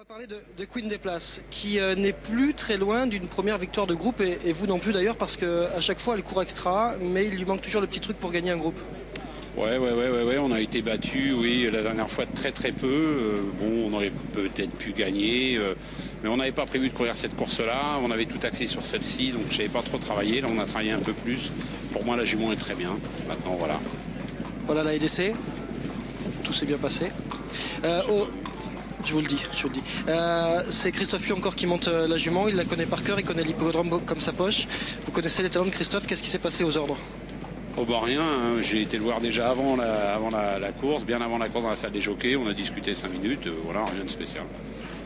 va parler de Queen des Places, qui n'est plus très loin d'une première victoire de groupe, et vous non plus d'ailleurs, parce qu'à chaque fois elle court extra, mais il lui manque toujours le petit truc pour gagner un groupe. Ouais, on a été battu, oui, la dernière fois très peu. Bon, on aurait peut-être pu gagner, mais on n'avait pas prévu de courir cette course-là. On avait tout axé sur celle-ci, donc je n'avais pas trop travaillé. Là, on a travaillé un peu plus. Pour moi, la jument est très bien. Maintenant, voilà. Voilà la EDC. Tout s'est bien passé. Je vous le dis. C'est Christophe Hu encore qui monte la jument. Il la connaît par cœur, il connaît l'hippodrome comme sa poche. Vous connaissez les talents de Christophe. Qu'est-ce qui s'est passé aux ordres? Oh bah rien, hein. J'ai été le voir déjà avant la course, bien avant la course dans la salle des jockeys. On a discuté 5 minutes, voilà, rien de spécial.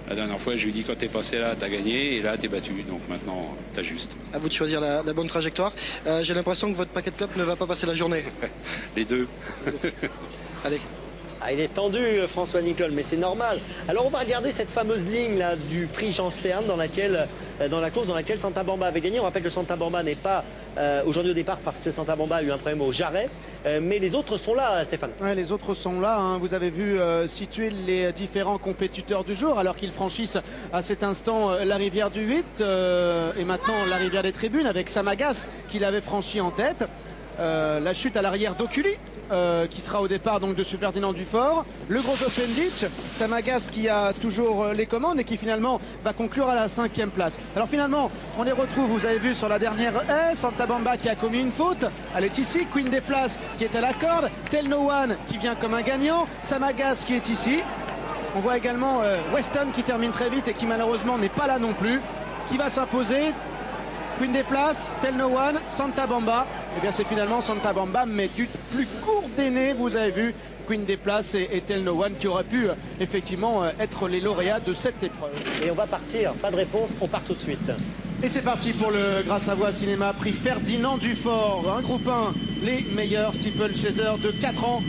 La dernière fois, je lui ai dit quand t'es passé là, t'as gagné, et là, t'es battu. Donc maintenant, t'ajustes. À vous de choisir la bonne trajectoire. J'ai l'impression que votre paquet de clopes ne va pas passer la journée. Les deux. Allez. Ah, il est tendu, François Nicole, mais c'est normal. Alors on va regarder cette fameuse ligne là du prix Jean Stern dans la course dans laquelle Santa Bamba avait gagné. On rappelle que Santa Bamba n'est pas aujourd'hui au départ parce que Santa Bamba a eu un problème au jarret. Mais les autres sont là, Stéphane. Ouais, les autres sont là, hein. Vous avez vu situer les différents compétiteurs du jour alors qu'ils franchissent à cet instant la rivière du 8 et maintenant la rivière des Tribunes avec Samagas qui l'avait franchi en tête. La chute à l'arrière d'Oculi. Qui sera au départ donc de ce Ferdinand Dufort, le gros Offendic, Samagas qui a toujours les commandes et qui finalement va conclure à la 5e place. Alors finalement on les retrouve, vous avez vu sur la dernière haie, Santa Bamba qui a commis une faute, elle est ici, Queen des Places qui est à la corde, Tell No One qui vient comme un gagnant, Samagas qui est ici. On voit également Weston qui termine très vite et qui malheureusement n'est pas là non plus, qui va s'imposer. Queen des Places, Tell No One, Santa Bamba. Et bien c'est finalement Santa Bamba, mais du plus court des nez, vous avez vu, Queen des Places et Tell No One qui auraient pu effectivement être les lauréats de cette épreuve. Et on va partir, pas de réponse, on part tout de suite. Et c'est parti pour le Grâce à Voix Cinéma, prix Ferdinand Dufort, un groupe 1, les meilleurs steeplechasers de 4 ans.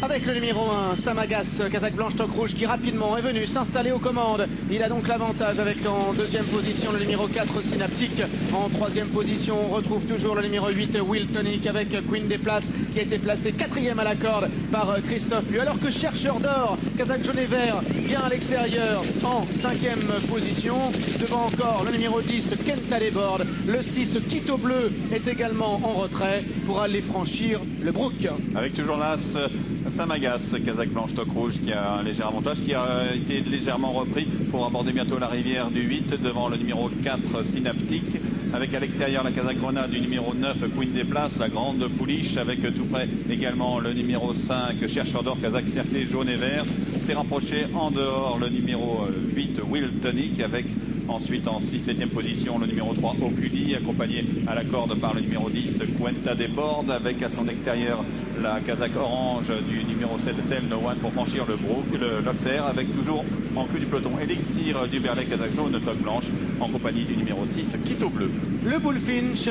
Avec le numéro 1, Samagas, Casaque blanche toque rouge qui rapidement est venu s'installer aux commandes. Il a donc l'avantage avec en 2e position le numéro 4, Synaptique. En 3e position, on retrouve toujours le numéro 8, Will Tonic avec Queen des Places qui a été placé 4e à la corde par Christophe Hu. Alors que Chercheur d'Or, Casaque jaune et vert, vient à l'extérieur en 5e position. Devant encore le numéro 10, Kenta Desbordes. Le 6, Quito Bleu est également en retrait pour aller franchir le Brook. Avec toujours l'As Samagas, Casaque blanche toque rouge qui a un léger avantage, qui a été légèrement repris pour aborder bientôt la rivière du 8 devant le numéro 4 Synaptique, avec à l'extérieur la Casaque grenade du numéro 9 Queen des Places, la grande pouliche avec tout près également le numéro 5 Chercheur d'Or, Casaque cerclé jaune et vert. S'est rapproché en dehors le numéro 8 Will Tonic avec ensuite en 6e position le numéro 3 Oculi, accompagné à la corde par le numéro 10 Quenta Desbordes, avec à son extérieur la casaque orange du numéro 7 Tell No One pour franchir le Brook, l'Auxerre, avec toujours en queue du peloton Elixir du Berlay, casaque jaune toque blanche, en compagnie du numéro 6 Quito Bleu. Le Bullfinch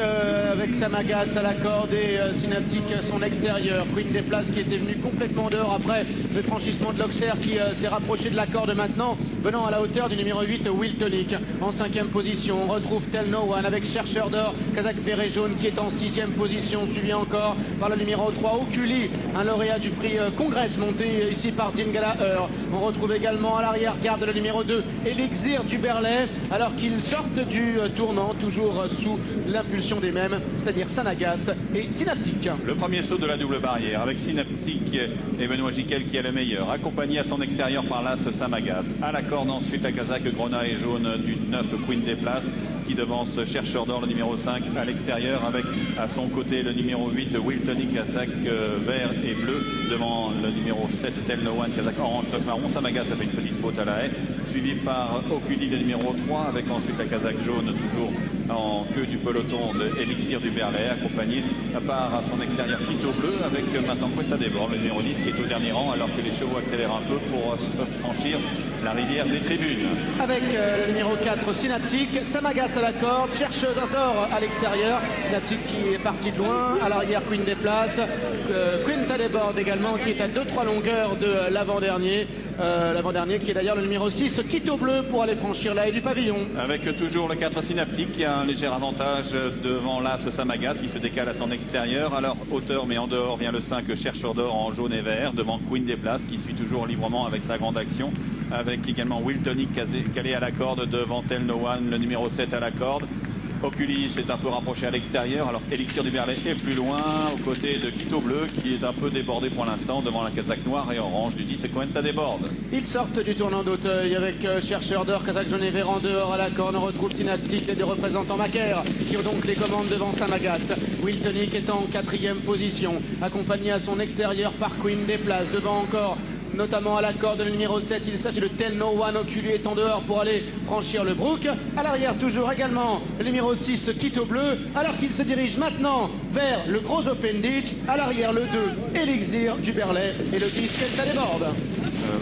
avec Samagas à la corde et Synaptique son extérieur. Queen des Places qui était venu complètement dehors après le franchissement de l'Auxerre qui s'est rapproché de la corde maintenant, venant à la hauteur du numéro 8 Will Tonic. En 5e position, on retrouve Tell No One avec Chercheur d'Or, Casaque vert et jaune qui est en 6e position, suivi encore par le numéro 3 Oculi, un lauréat du prix Congress monté ici par Dingala Heur. On retrouve également à l'arrière-garde le numéro 2 Elixir du Berlay, alors qu'ils sortent du tournant, toujours sous l'impulsion des mêmes, c'est-à-dire Samagas et Synaptique. Le premier saut de la double barrière avec Synaptique et Benoît Giquel qui est le meilleur, accompagné à son extérieur par l'As Samagas. À la corde ensuite la casaque grenat et jaune du 9 Queen des Places qui devance Chercheur d'Or, le numéro 5 à l'extérieur, avec à son côté le numéro 8 Will Tonic, casaque vert et bleu, devant le numéro 7 Tell No One, casaque orange toque marron. Samagas a fait une petite faute à la haie, suivi par Oculi, le numéro 3, avec ensuite la casaque jaune toujours en queue du peloton de Elixir du Berlay, accompagné à part à son extérieur Quito Bleu, avec maintenant Quenta Desbordes, le numéro 10 qui est au dernier rang, alors que les chevaux accélèrent un peu pour franchir la rivière des Tribunes. Avec le numéro 4 Synaptique, Samagas à la corde, Chercheur d'Or à l'extérieur, Synaptique qui est parti de loin, à l'arrière Queen des Places, Quenta Desbordes également qui est à 2-3 longueurs de l'avant-dernier, l'avant-dernier qui est d'ailleurs le numéro 6 Quito Bleu pour aller franchir la haie du pavillon. Avec toujours le 4 Synaptique qui a un léger avantage devant l'As Samagas qui se décale à son extérieur. Alors hauteur mais en dehors vient le 5 Chercheur d'Or en jaune et vert devant Queen des Places qui suit toujours librement avec sa grande action, avec également Wiltonic calé à la corde devant Tell No One, le numéro 7 à la corde. Oculi s'est un peu rapproché à l'extérieur, alors Elixir du Berlay est plus loin, aux côtés de Quito Bleu, qui est un peu débordé pour l'instant devant la casaque noire et orange du 10 et Cuenta déborde. Ils sortent du tournant d'Auteuil avec chercheur d'or, casaque jaune et vert en dehors à la corde. On retrouve Synaptic, les deux représentants Macaire, qui ont donc les commandes devant Samagas. Wiltonic est en 4e position, accompagné à son extérieur par Queen Desplaces, devant encore notamment à la corde le numéro 7, il s'agit de Tell No One. Oculi est en dehors pour aller franchir le brook. À l'arrière toujours également le numéro 6 Quito Bleu, alors qu'il se dirige maintenant vers le gros Open Ditch. À l'arrière le 2 Elixir du Berlay et le 10 Cuenta déborde.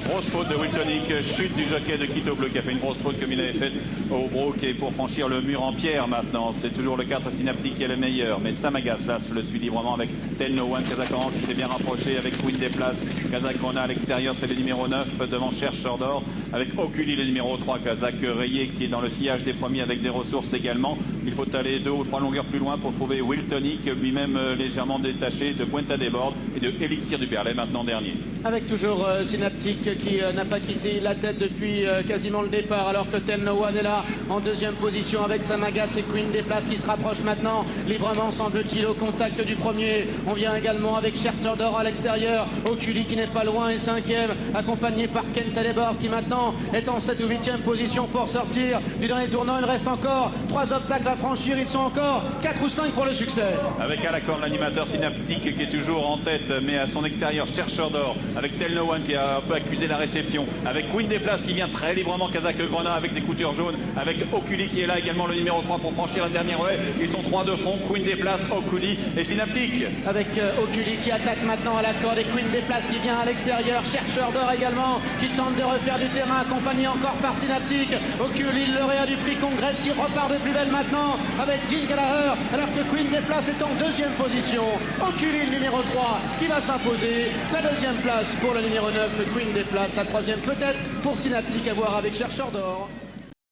Grosse faute de Wiltonic, chute du jockey de Quito Bleu qui a fait une grosse faute comme il avait fait au brook et pour franchir le mur en pierre maintenant. C'est toujours le 4 Synaptic qui est le meilleur, mais Samagas là le suit librement avec Tell No One, Kazakh Orange qui s'est bien rapproché avec Queen Desplaces. Kazakh Rona à l'extérieur, c'est le numéro 9 devant Chercheur d'or avec Oculi le numéro 3, Kazakh Rayé qui est dans le sillage des premiers avec des ressources également. Il faut aller 2 ou 3 longueurs plus loin pour trouver Wiltonic, lui-même légèrement détaché de Cuenta déborde et de Elixir du Berlay maintenant dernier. Avec toujours Synaptic qui n'a pas quitté la tête depuis quasiment le départ, alors que Tell No One est là en 2e position avec Samagas et Queen Desplaces qui se rapprochent maintenant librement, semble-t-il, au contact du premier. On vient également avec Chercheur d'or à l'extérieur, Oculi qui n'est pas loin et 5e, accompagné par Cuenta déborde qui maintenant est en 7 ou 8e position pour sortir du dernier tournant. Il reste encore 3 obstacles à franchir, ils sont encore 4 ou 5 pour le succès. Avec à la corde l'animateur Synaptic qui est toujours en tête, mais à son extérieur Chercheur d'or avec Tell No One qui a un peu accusé la réception, avec Queen Desplaces qui vient très librement, Kazakh Grenat avec des coutures jaunes, avec Oculi qui est là également le numéro 3 pour franchir la dernière haie. Ils sont 3 de front, Queen Desplaces, Oculi et Synaptic. Avec Oculi qui attaque maintenant à la corde et Queen Desplaces qui vient à l'extérieur, Chercheur d'or également qui tente de refaire du terrain, accompagné encore par Synaptic. Oculi, le lauréat du prix Congrès qui repart de plus belle maintenant avec Dean Gallagher, alors que Queen Desplaces est en 2e position. Oculi, le numéro 3 qui va s'imposer, la 2e place pour le numéro 9 Queen Desplaces, la 3e peut-être pour Synaptic à voir avec Chercheur d'or.